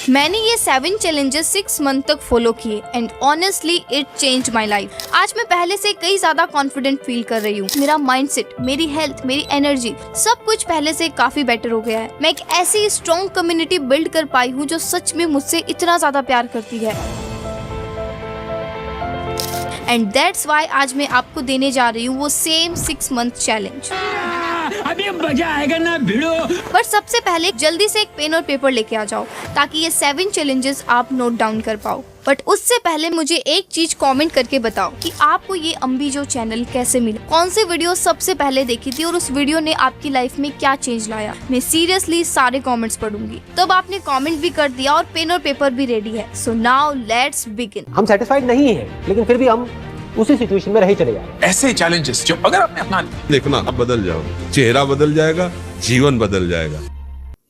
मैंने ये 7 challenges 6 month तक फॉलो किए and honestly it change my life. आज मैं पहले से कई ज्यादा कॉन्फिडेंट फील कर रही हूँ। मेरा माइंडसेट, मेरी हेल्थ, मेरी एनर्जी सब कुछ पहले से काफी बेटर हो गया है। मैं एक ऐसी स्ट्रॉन्ग कम्युनिटी बिल्ड कर पाई हूँ जो सच में मुझसे इतना ज्यादा प्यार करती है। एंड दैट्स वाई आज मैं आपको देने जा रही हूँ वो सेम 6 मंथ चैलेंज। अभी मजा आएगा ना भिड़ो। पर सबसे पहले जल्दी से एक पेन और पेपर लेके आ जाओ ताकि ये 7 चैलेंजेस आप नोट डाउन कर पाओ। बट उससे पहले मुझे एक चीज कमेंट करके बताओ कि आपको ये अम्बीजो चैनल कैसे मिला, कौन सी वीडियो सबसे पहले देखी थी और उस वीडियो ने आपकी लाइफ में क्या चेंज लाया। मैं सीरियसली सारे कमेंट्स पढ़ूंगी। तब आपने कमेंट भी कर दिया और पेन और पेपर भी रेडी है। So now let's begin. हम सेटिस्फाइड नहीं हैं, लेकिन फिर भी हम उसी सिचुएशन में रह चले जाए। ऐसे चैलेंजेस जो अगर आपने अपना देखना, आप बदल जाओ, चेहरा बदल जाएगा, जीवन बदल जाएगा।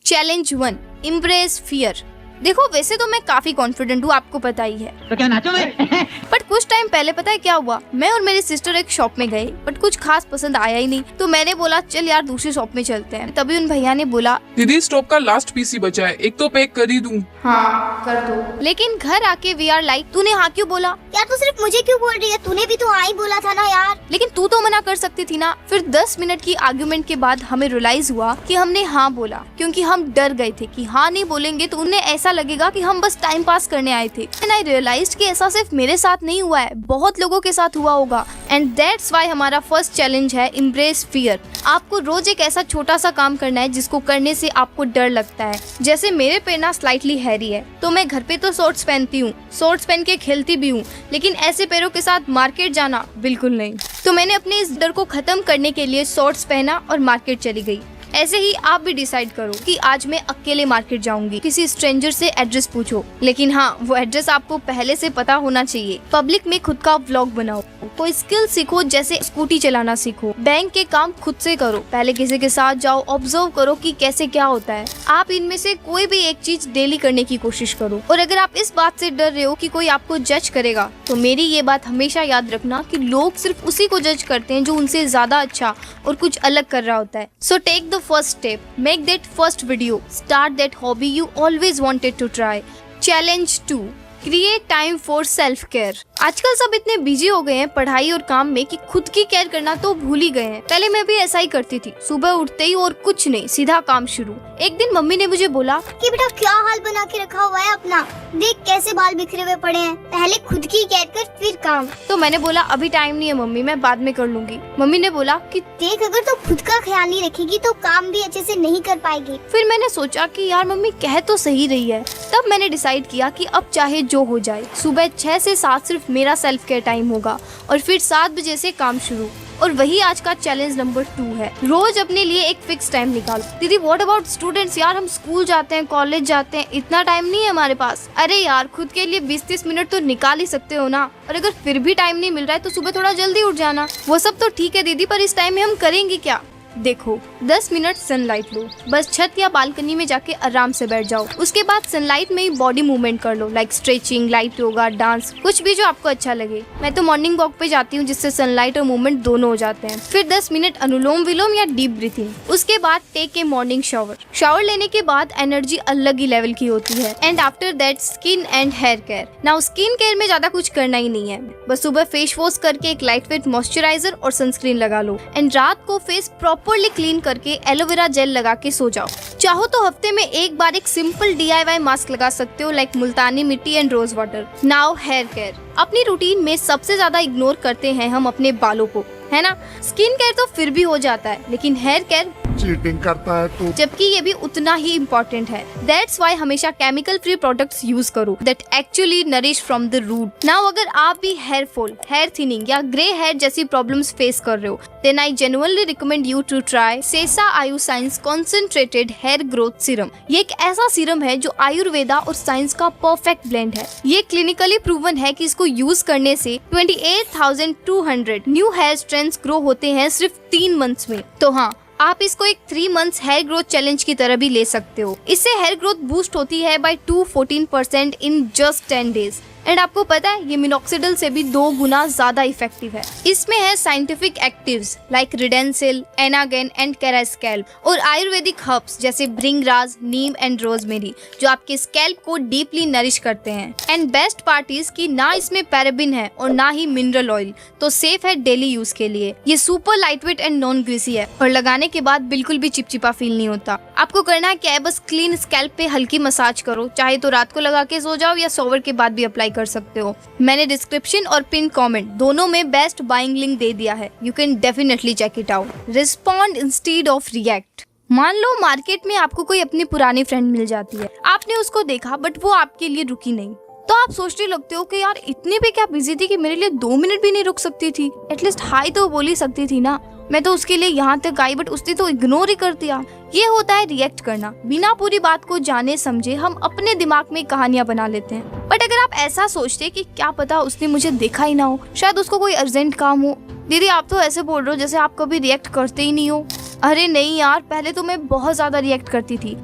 Challenge 1, impress fear. देखो वैसे तो मैं काफी कॉन्फिडेंट हूँ, आपको पता ही है। तो क्या नाचो मैं? बट कुछ टाइम पहले पता है क्या हुआ, मैं और मेरी सिस्टर एक शॉप में गए बट कुछ खास पसंद आया ही नहीं। तो मैंने बोला चल यार दूसरी शॉप में चलते हैं। तभी उन भैया ने बोला दीदी स्टॉक का लास्ट पीस ही बचा है, एक तो पैक कर ही दूं। हाँ कर दो। लेकिन घर आके वी आर लाइक तूने हाँ क्यों बोला यार? तू सिर्फ मुझे क्यों बोल रही है? तूने भी तो हाँ ही बोला था ना यार। लेकिन तू तो मना कर सकती थी ना। फिर 10 मिनट की आर्गुमेंट के बाद हमें रियलाइज हुआ कि हमने हाँ बोला क्योंकि हम डर गए थे कि हाँ नहीं बोलेंगे तो उन्हें ऐसा लगेगा कि हम बस टाइम पास करने आए थे। एंड आई रियलाइज्ड कि ऐसा सिर्फ मेरे साथ नहीं हुआ है, बहुत लोगों के साथ हुआ होगा। एंड दैट्स व्हाई हमारा फर्स्ट चैलेंज है इम्प्रेस फियर। आपको रोज एक ऐसा छोटा सा काम करना है जिसको करने से आपको डर लगता है। जैसे मेरे पैर ना स्लाइटली हैरी है तो मैं घर पे तो शॉर्ट्स पहनती हूँ, शॉर्ट्स पहन के खेलती भी हूँ, लेकिन ऐसे पैरों के साथ मार्केट जाना बिल्कुल नहीं। तो मैंने अपने इस डर को खत्म करने के लिए शॉर्ट्स पहना और मार्केट चली गई। ऐसे ही आप भी डिसाइड करो कि आज मैं अकेले मार्केट जाऊंगी। किसी स्ट्रेंजर से एड्रेस पूछो, लेकिन हाँ वो एड्रेस आपको पहले से पता होना चाहिए। पब्लिक में खुद का व्लॉग बनाओ, कोई स्किल सीखो, जैसे स्कूटी चलाना सीखो। बैंक के काम खुद से करो, पहले किसी के साथ जाओ, ऑब्जर्व करो कि कैसे क्या होता है। आप इनमें से कोई भी एक चीज डेली करने की कोशिश करो। और अगर आप इस बात से डर रहे हो कि कोई आपको जज करेगा तो मेरी ये बात हमेशा याद रखना कि लोग सिर्फ उसी को जज करते हैं जो उनसे ज्यादा अच्छा और कुछ अलग कर रहा होता है। So take the first step, make that first video, start that hobby you always wanted to try. Challenge 2, create time for self care. आजकल सब इतने बिजी हो गए हैं पढ़ाई और काम में कि खुद की केयर करना तो भूल ही गए हैं। पहले मैं भी ऐसा ही करती थी, सुबह उठते ही और कुछ नहीं, सीधा काम शुरू। एक दिन मम्मी ने मुझे बोला कि बेटा क्या हाल बना के रखा हुआ है अपना, देख कैसे बाल बिखरे हुए पड़े हैं, पहले खुद की केयर कर फिर काम। तो मैंने बोला अभी टाइम नहीं है मम्मी, मैं बाद में कर लूंगी। मम्मी ने बोला कि देख अगर तो खुद का ख्याल नहीं रखेगी तो काम भी अच्छे से नहीं कर पाएगी। फिर मैंने सोचा कि यार मम्मी कह तो सही रही है। तब मैंने डिसाइड किया कि अब चाहे जो हो जाए सुबह 6 से 7 सिर्फ मेरा सेल्फ केयर टाइम होगा और फिर 7 बजे से काम शुरू। और वही आज का चैलेंज नंबर 2 है, रोज अपने लिए एक फिक्स टाइम निकालो। दीदी व्हाट अबाउट स्टूडेंट्स? यार हम स्कूल जाते हैं, कॉलेज जाते हैं, इतना टाइम नहीं है हमारे पास। अरे यार खुद के लिए 20-30 मिनट तो निकाल ही सकते हो ना। और अगर फिर भी टाइम नहीं मिल रहा है तो सुबह थोड़ा जल्दी उठ जाना। वो सब तो ठीक है दीदी, पर इस टाइम में हम करेंगे क्या? देखो 10 मिनट सनलाइट लो, बस छत या बालकनी में जाके आराम से बैठ जाओ। उसके बाद सनलाइट में ही बॉडी मूवमेंट कर लो, like stretching, light yoga, dance, कुछ भी जो आपको अच्छा लगे। मैं तो मॉर्निंग वॉक पे जाती हूँ जिससे सनलाइट और मूवमेंट दोनों हो जाते हैं। फिर 10 मिनट अनुलोम विलोम या डीप ब्रीथिंग। उसके बाद take a morning shower. Shower लेने के बाद एनर्जी अलग ही लेवल की होती है। And after that skin and hair care. Now skin care में ज्यादा कुछ करना ही नहीं है, बस सुबह फेस वॉश करके एक लाइट वेट मॉइस्चराइजर और सनस्क्रीन लगा लो। एंड रात को फेस प्रॉपरली क्लीन करके एलोवेरा जेल लगा के सो जाओ। चाहो तो हफ्ते में एक बार एक सिंपल DIY मास्क लगा सकते हो, like Multani mitti and rose water. Now hair care. अपनी रूटीन में सबसे ज्यादा इग्नोर करते हैं हम अपने बालों को, है ना। स्किन केयर तो फिर भी हो जाता है, लेकिन हेयर केयर चीटिंग करता है तू। जबकि ये भी उतना ही इम्पोर्टेंट है। दैट्स वाई हमेशा केमिकल फ्री प्रोडक्ट्स यूज करो that actually nourish from the root. Now अगर आप भी हेयर फॉल, हेयर थिनिंग या ग्रे हेयर जैसी प्रॉब्लम्स फेस कर रहे हो, then I genuinely recommend you to try Sesa Ayu science concentrated hair growth serum. ये एक ऐसा सीरम है जो आयुर्वेदा और साइंस का परफेक्ट ब्लेंड है। ये क्लिनिकली प्रूवन है कि इसको यूज करने से 28,200 न्यू हेयर स्ट्रैंड्स ग्रो होते हैं सिर्फ 3 मंथ्स में। तो हाँ, आप इसको एक 3 मंथ्स हेयर ग्रोथ चैलेंज की तरह भी ले सकते हो। इससे हेयर ग्रोथ बूस्ट होती है by 214% in just 10 days. And आपको पता है ये मिनॉक्सिडिल से भी 2 गुना ज्यादा इफेक्टिव है। इसमें है साइंटिफिक एक्टिव्स लाइक रिडेंसिल, एनागेन एंड कैरास्कैल्प और आयुर्वेदिक हर्ब्स जैसे भृंगराज, नीम एंड रोजमेरी जो आपके स्कैल्प को डीपली नरिश करते हैं। एंड बेस्ट पार्ट इज कि ना इसमें पैराबिन है और ना ही मिनरल ऑयल, तो सेफ है डेली यूज के लिए। ये super lightweight and non greasy है और लगाने के बाद बिल्कुल भी चिपचिपा फील नहीं होता। आपको करना है क्या है, बस क्लीन स्कैल्प पे हल्की मसाज करो, चाहे तो रात को लगा के सो जाओ या सोवर के बाद भी अप्लाई कर सकते हो। मैंने डिस्क्रिप्शन और पिन कमेंट दोनों में बेस्ट बाइंग लिंक दे दिया है, you can definitely check it out. Respond instead of react. मान लो मार्केट में आपको कोई अपनी पुरानी फ्रेंड मिल जाती है, आपने उसको देखा बट वो आपके लिए रुकी नहीं, तो आप सोचने लगते हो कि यार इतनी भी क्या बिजी थी कि मेरे लिए 2 मिनट भी नहीं रुक सकती थी, एटलीस्ट हाई तो बोल ही सकती थी ना। मैं तो उसके लिए यहाँ तक आई बट उसने तो इग्नोर ही कर दिया। ये होता है रिएक्ट करना। बिना पूरी बात को जाने समझे हम अपने दिमाग में कहानियां बना लेते हैं। बट अगर आप ऐसा सोचते कि क्या पता उसने मुझे देखा ही ना हो, शायद उसको कोई अर्जेंट काम हो। दीदी आप तो ऐसे बोल रहे हो जैसे आप कभी रिएक्ट करते ही नहीं हो। अरे नहीं यार, पहले तो मैं बहुत ज्यादा रिएक्ट करती थी,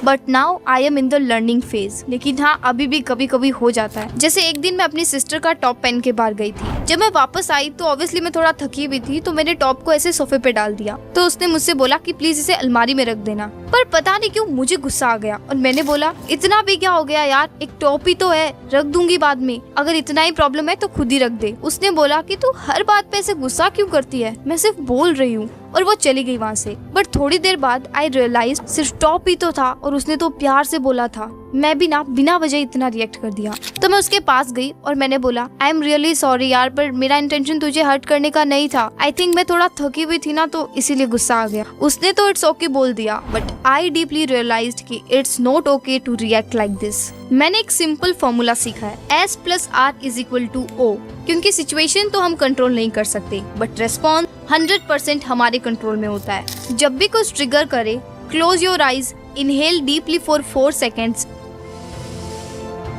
but now I am in the learning phase. लेकिन हाँ, अभी भी कभी कभी हो जाता है। जैसे एक दिन मैं अपनी सिस्टर का टॉप पहन के बाहर गई थी। जब मैं वापस आई तो ऑब्वियसली मैं थोड़ा थकी भी थी, तो मैंने टॉप को ऐसे सोफे पे डाल दिया। तो उसने मुझसे बोला कि प्लीज इसे अलमारी में रख देना, पर पता नहीं क्यों मुझे गुस्सा आ गया और मैंने बोला इतना भी क्या हो गया यार, एक टॉप ही तो है, रख दूंगी बाद में, अगर इतना ही प्रॉब्लम है तो खुद ही रख दे। उसने बोला कि तू हर बात पे ऐसे गुस्सा क्यों करती है, मैं सिर्फ बोल रही हूँ, और वो चली गई वहाँ से। बट थोड़ी देर बाद आई रियलाइज सिर्फ टॉप ही तो था और उसने तो प्यार से बोला था। मैं भी ना बिना वजह इतना रिएक्ट कर दिया। तो मैं उसके पास गई और मैंने बोला आई एम रियली सॉरी यार, पर मेरा इंटेंशन तुझे हर्ट करने का नहीं था। आई थिंक मैं थोड़ा थकी हुई थी ना, तो इसीलिए गुस्सा आ गया। उसने तो इट्स ओके बोल दिया, बट आई डीपली रियलाइज्ड कि it's not okay to react like this. मैंने एक सिंपल फॉर्मूला सीखा है, S+R = O, क्योंकि सिचुएशन तो हम कंट्रोल नहीं कर सकते, बट रेस्पॉन्स 100% हमारे कंट्रोल में होता है। जब भी कुछ ट्रिगर करे, close your eyes, inhale deeply for 4 seconds,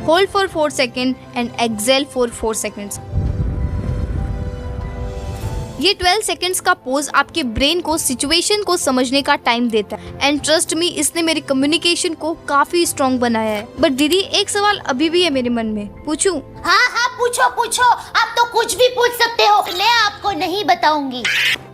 hold for 4 seconds and exhale for 4 seconds। ये 12 seconds का पोज आपके ब्रेन को सिचुएशन को समझने का टाइम देता है। एंड ट्रस्ट मी, इसने मेरी कम्युनिकेशन को काफी स्ट्रॉन्ग बनाया है। बट दीदी एक सवाल अभी भी है मेरे मन में, पूछूं? हाँ हाँ पूछो पूछो, आप तो कुछ भी पूछ सकते हो, मैं आपको नहीं बताऊंगी।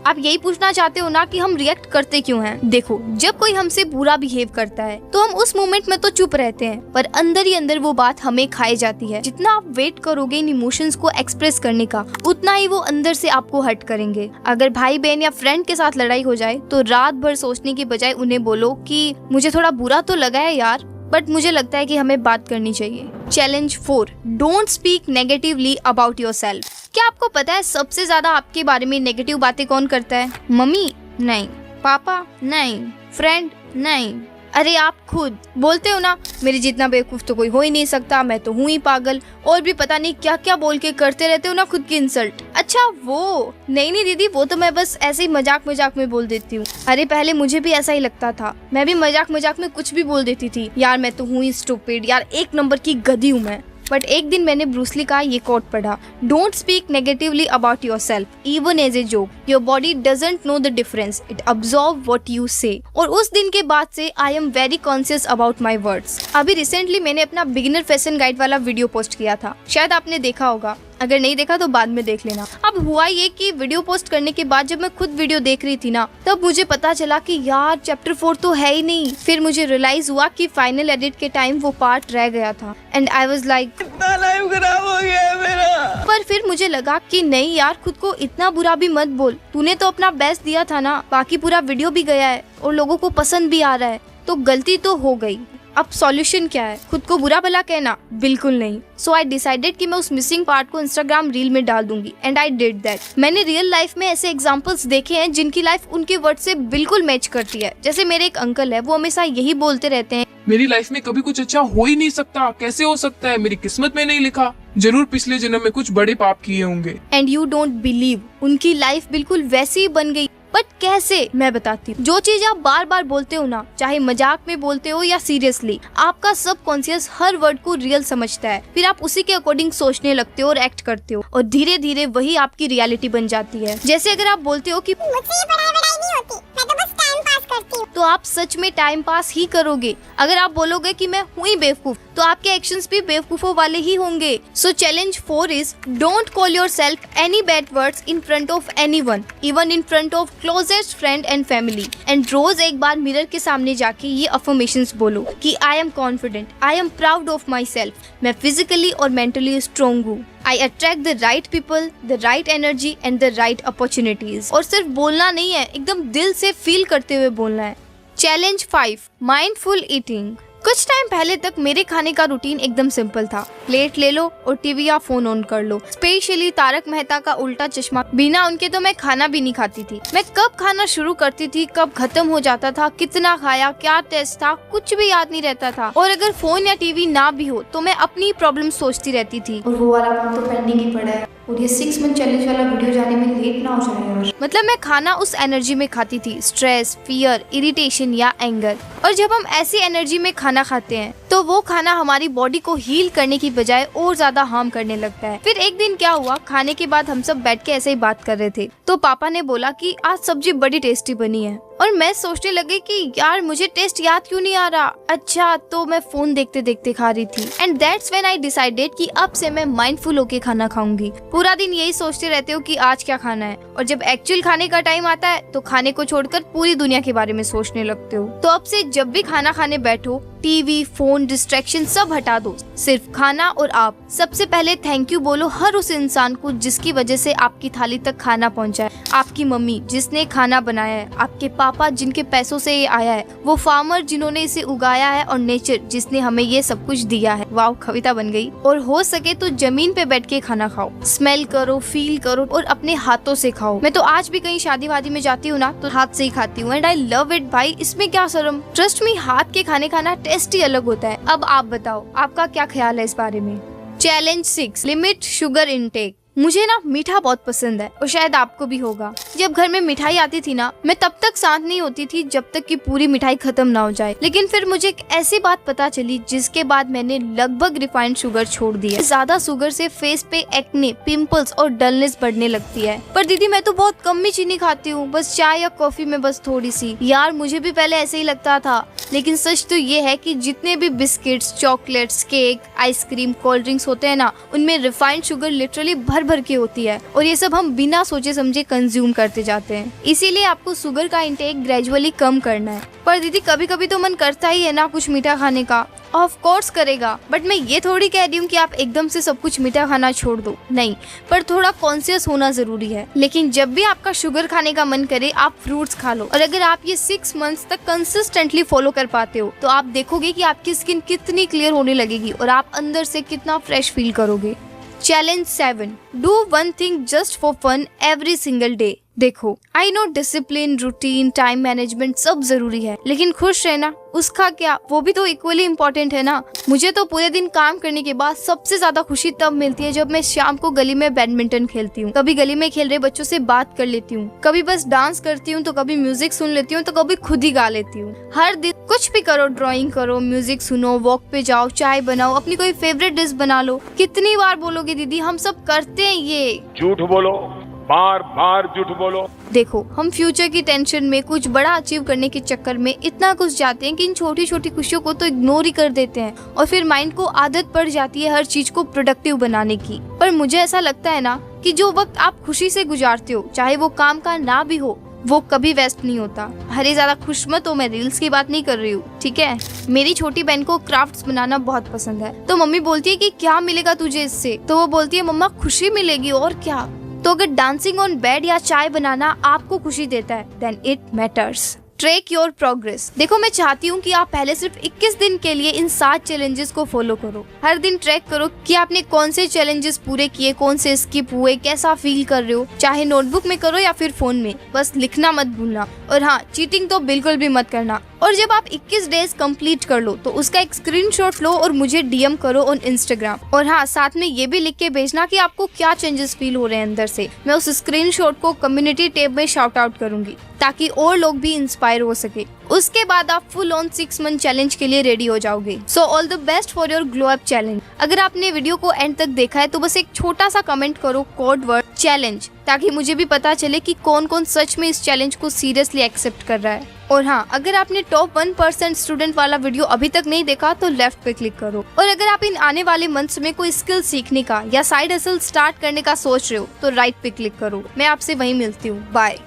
आप यही पूछना चाहते हो ना कि हम रिएक्ट करते क्यों हैं? देखो, जब कोई हमसे बुरा बिहेव करता है तो हम उस मोमेंट में तो चुप रहते हैं, पर अंदर ही अंदर वो बात हमें खाई जाती है। जितना आप वेट करोगे इन इमोशंस को एक्सप्रेस करने का, उतना ही वो अंदर से आपको हर्ट करेंगे। अगर भाई बहन या फ्रेंड के साथ लड़ाई हो जाए तो रात भर सोचने की बजाय उन्हें बोलो कि मुझे थोड़ा बुरा तो लगा है यार, बट मुझे लगता है कि हमें बात करनी चाहिए। Challenge 4, don't speak negatively about yourself. क्या आपको पता है सबसे ज्यादा आपके बारे में नेगेटिव बातें कौन करता है? मम्मी? नहीं। पापा? नहीं। फ्रेंड? नहीं। अरे आप खुद बोलते हो ना, मेरे जितना बेवकूफ तो कोई हो ही नहीं सकता, मैं तो हूँ ही पागल, और भी पता नहीं क्या क्या बोल के करते रहते हो ना खुद की इंसल्ट। अच्छा वो नहीं दीदी, वो तो मैं बस ऐसे ही मजाक मजाक में बोल देती हूँ। अरे पहले मुझे भी ऐसा ही लगता था, मैं भी मजाक मजाक में कुछ भी बोल देती थी, यार मैं तो हूँ ही स्टूपिड, यार 1 नंबर की गधी हूँ मैं। बट एक दिन मैंने ब्रूस ली का ये कोट पढ़ा, don't speak negatively about yourself even as a joke, your body doesn't know the difference, it absorb what you say. और उस दिन के बाद से I am very conscious about my words. अभी रिसेंटली मैंने अपना बिगिनर फैशन गाइड वाला वीडियो पोस्ट किया था, शायद आपने देखा होगा, अगर नहीं देखा तो बाद में देख लेना। अब हुआ ये कि वीडियो पोस्ट करने के बाद जब मैं खुद वीडियो देख रही थी ना, तब मुझे पता चला कि यार चैप्टर 4 तो है ही नहीं। फिर मुझे रियलाइज हुआ कि फाइनल एडिट के टाइम वो पार्ट रह गया था एंड आई वाज लाइक कितना लाइफ खराब हो गया है मेरा। पर फिर मुझे लगा कि नहीं यार, खुद को इतना बुरा भी मत बोल, तूने तो अपना बेस्ट दिया था ना, बाकी पूरा वीडियो भी गया है और लोगों को पसंद भी आ रहा है, तो गलती तो हो गई। अब सॉल्यूशन क्या है? खुद को बुरा भला कहना? बिल्कुल नहीं। सो आई डिसाइडेड कि मैं उस मिसिंग पार्ट को इंस्टाग्राम रील में डाल दूंगी एंड आई डिड दैट। मैंने रियल लाइफ में ऐसे एग्जांपल्स देखे हैं जिनकी लाइफ उनके वर्ड से बिल्कुल मैच करती है। जैसे मेरे एक अंकल है, वो हमेशा यही बोलते रहते हैं, मेरी लाइफ में कभी कुछ अच्छा हो ही नहीं सकता, कैसे हो सकता है, मेरी किस्मत में नहीं लिखा, जरूर पिछले जन्म में कुछ बड़े पाप किए होंगे। एंड यू डोंट बिलीव, उनकी लाइफ बिल्कुल वैसी ही बन गई। बट कैसे? मैं बताती हूँ। जो चीज आप बार बार बोलते हो ना, चाहे मजाक में बोलते हो या सीरियसली, आपका सबकॉन्शियस हर वर्ड को रियल समझता है। फिर आप उसी के अकॉर्डिंग सोचने लगते हो और एक्ट करते हो, और धीरे धीरे वही आपकी रियलिटी बन जाती है। जैसे अगर आप बोलते हो कि मुझसे ये पढ़ाई नहीं होती, मैं तो बस टाइम पास करती हूँ। तो आप सच में टाइम पास ही करोगे। अगर आप बोलोगे कि मैं हुई बेवकूफ, तो आपके एक्शंस भी बेवकूफों वाले ही होंगे। So challenge 4 is don't call yourself any bad words in front of anyone, even in front of closest friend and family. And रोज एक बार मिरर के सामने जाके ये अफर्मेशंस बोलो कि I am confident, I am proud of myself, मैं फिजिकली और मेंटली स्ट्रॉन्ग हूँ, I attract the right people, the right energy and the right opportunities. और सिर्फ बोलना नहीं है, एकदम दिल से फील करते हुए बोलना है। Challenge 5 mindful eating. कुछ टाइम पहले तक मेरे खाने का रूटीन एकदम सिंपल था। प्लेट ले लो और टीवी या फोन ऑन कर लो। स्पेशली तारक मेहता का उल्टा चश्मा, बिना उनके तो मैं खाना भी नहीं खाती थी। मैं कब खाना शुरू करती थी, कब खत्म हो जाता था, कितना खाया, क्या टेस्ट था, कुछ भी याद नहीं रहता था। और अगर फोन या टीवी ना भी हो तो मैं अपनी प्रॉब्लम सोचती रहती थी। और वो वाला काम तो पेंडिंग ही पड़ा है, और ये 6 मंथ चैलेंज वाला वीडियो जाने में लेट ना हो जाए यार। मतलब मैं खाना उस एनर्जी में खाती थी, स्ट्रेस, फियर, इरिटेशन या एंगर। और जब हम ऐसी एनर्जी में खाना खाते हैं तो वो खाना हमारी बॉडी को हील करने की बजाय और ज्यादा हार्म करने लगता है। फिर एक दिन क्या हुआ, खाने के बाद हम सब बैठ के ऐसे ही बात कर रहे थे, तो पापा ने बोला कि आज सब्जी बड़ी टेस्टी बनी है। और मैं सोचने लगी कि यार मुझे टेस्ट याद क्यों नहीं आ रहा। अच्छा, तो मैं फोन देखते देखते खा रही थी। And that's when I decided कि अब से मैं माइंडफुल होके खाना खाऊंगी। पूरा दिन यही सोचते रहते हो कि आज क्या खाना है, और जब एक्चुअल खाने का टाइम आता है तो खाने को छोड़कर पूरी दुनिया के बारे में सोचने लगते हो। तो अब से जब भी खाना खाने बैठो, टीवी, फोन, डिस्ट्रैक्शन सब हटा दो, सिर्फ खाना और आप। सबसे पहले थैंक यू बोलो हर उस इंसान को जिसकी वजह से आपकी थाली तक खाना पहुंचा है। आपकी मम्मी जिसने खाना बनाया है, आपके पापा जिनके पैसों से ये आया है, वो फार्मर जिन्होंने इसे उगाया है, और नेचर जिसने हमें ये सब कुछ दिया है। वाव, कविता बन गई। और हो सके तो जमीन पे बैठ के खाना खाओ, स्मेल करो, फील करो और अपने हाथों से खाओ। मैं तो आज भी कहीं शादी वादी में जाती हूँ ना, तो हाथ से ही खाती हूँ, एंड आई लव इट भाई, इसमें क्या शर्म। ट्रस्ट मी, हाथ के खाने खाना टेस्ट ही अलग होता है। अब आप बताओ, आपका क्या ख्याल है इस बारे में। Challenge 6 limit sugar intake. मुझे ना मीठा बहुत पसंद है, और शायद आपको भी होगा। जब घर में मिठाई आती थी ना, मैं तब तक शांत नहीं होती थी जब तक कि पूरी मिठाई खत्म ना हो जाए। लेकिन फिर मुझे एक ऐसी बात पता चली जिसके बाद मैंने लगभग रिफाइंड शुगर छोड़ दी है। ज्यादा शुगर से फेस पे एक्ने, पिंपल्स और डलनेस बढ़ने लगती है। पर दीदी मैं तो बहुत कम ही चीनी खाती हूँ, बस चाय या कॉफी में बस थोड़ी सी। यार मुझे भी पहले ऐसे ही लगता था, लेकिन सच तो ये है कि जितने भी biscuits, chocolates, cake, ice cream, cold drinks होते हैं ना, उनमें रिफाइंड शुगर लिटरली भर के होती है, और ये सब हम बिना सोचे समझे कंज्यूम करते जाते हैं। इसीलिए आपको शुगर का इंटेक ग्रेजुअली कम करना है। पर दीदी कभी कभी तो मन करता ही है ना कुछ मीठा खाने का। ऑफ कोर्स करेगा, बट मैं ये थोड़ी कह रही हूँ कि आप एकदम से सब कुछ मीठा खाना छोड़ दो, नहीं, पर थोड़ा कॉन्शियस होना जरूरी है। लेकिन जब भी आपका शुगर खाने का मन करे, आप फ्रूट्स खा लो। और अगर आप ये 6 मंथ्स तक कंसिस्टेंटली फॉलो कर पाते हो, तो आप देखोगे कि आपकी स्किन कितनी क्लियर होने लगेगी और आप अंदर से कितना फ्रेश फील करोगे। Challenge 7 do one thing just for fun every single day. देखो, I know discipline, routine, time management सब जरूरी है, लेकिन खुश रहना उसका क्या, वो भी तो इक्वली इम्पोर्टेंट है ना। मुझे तो पूरे दिन काम करने के बाद सबसे ज्यादा खुशी तब मिलती है जब मैं शाम को गली में बैडमिंटन खेलती हूँ। कभी गली में खेल रहे बच्चों से बात कर लेती हूँ, कभी बस डांस करती हूँ, तो कभी म्यूजिक सुन लेती हूँ, तो कभी खुद ही गा लेती हूँ। हर दिन कुछ भी करो, ड्राइंग करो, म्यूजिक सुनो, वॉक पे जाओ, चाय बनाओ, अपनी कोई फेवरेट डिश बना लो। कितनी बार बोलोगे दीदी, हम सब करते हैं ये। झूठ बोलो, बार बार झूठ बोलो। देखो, हम फ्यूचर की टेंशन में, कुछ बड़ा अचीव करने के चक्कर में इतना कुछ जाते हैं कि इन छोटी छोटी खुशियों को तो इग्नोर ही कर देते हैं, और फिर माइंड को आदत पड़ जाती है हर चीज को प्रोडक्टिव बनाने की। पर मुझे ऐसा लगता है ना कि जो वक्त आप खुशी से गुजारते हो, चाहे वो काम का ना भी हो, वो कभी वेस्ट नहीं होता। अरे ज्यादा खुश मत हो, मैं रील्स की बात नहीं कर रही हूँ, ठीक है। मेरी छोटी बहन को क्राफ्ट्स बनाना बहुत पसंद है, तो मम्मी बोलती है कि क्या मिलेगा तुझे इससे, तो वो बोलती है मम्मा खुशी मिलेगी, और क्या। तो अगर डांसिंग ऑन बेड या चाय बनाना आपको खुशी देता है, then it matters. Track your progress. देखो, मैं चाहती हूँ कि आप पहले सिर्फ 21 दिन के लिए इन 7 चैलेंजेस को फॉलो करो। हर दिन ट्रैक करो कि आपने कौन से चैलेंजेस पूरे किए, कौन से स्किप हुए, कैसा फील कर रहे हो। चाहे नोटबुक में करो या फिर फोन में, बस लिखना मत भूलना। और हाँ, चीटिंग तो बिल्कुल भी मत करना। और जब आप 21 डेज कंप्लीट कर लो तो उसका एक स्क्रीनशॉट लो और मुझे डीएम करो ऑन इंस्टाग्राम। और हाँ, साथ में ये भी लिख के भेजना कि आपको क्या चेंजेस फील हो रहे हैं अंदर से। मैं उस स्क्रीनशॉट को कम्युनिटी टैब में शाउट आउट करूंगी ताकि और लोग भी इंस्पायर हो सके। उसके बाद आप फुल ऑन 6 मंथ चैलेंज के लिए रेडी हो जाओगे। So all the best for your glow up challenge. अगर आपने वीडियो को एंड तक देखा है तो बस एक छोटा सा कमेंट करो, कोड वर्ड चैलेंज, ताकि मुझे भी पता चले कि कौन कौन सच में इस चैलेंज को सीरियसली एक्सेप्ट कर रहा है। और हाँ, अगर आपने टॉप 1% स्टूडेंट वाला वीडियो अभी तक नहीं देखा तो लेफ्ट पे क्लिक करो। और अगर आप इन आने वाले मंथ्स में कोई स्किल सीखने का या साइड हसल स्टार्ट करने का सोच रहे हो तो राइट पे क्लिक करो। मैं आपसे वहीं मिलती हूँ। बाय।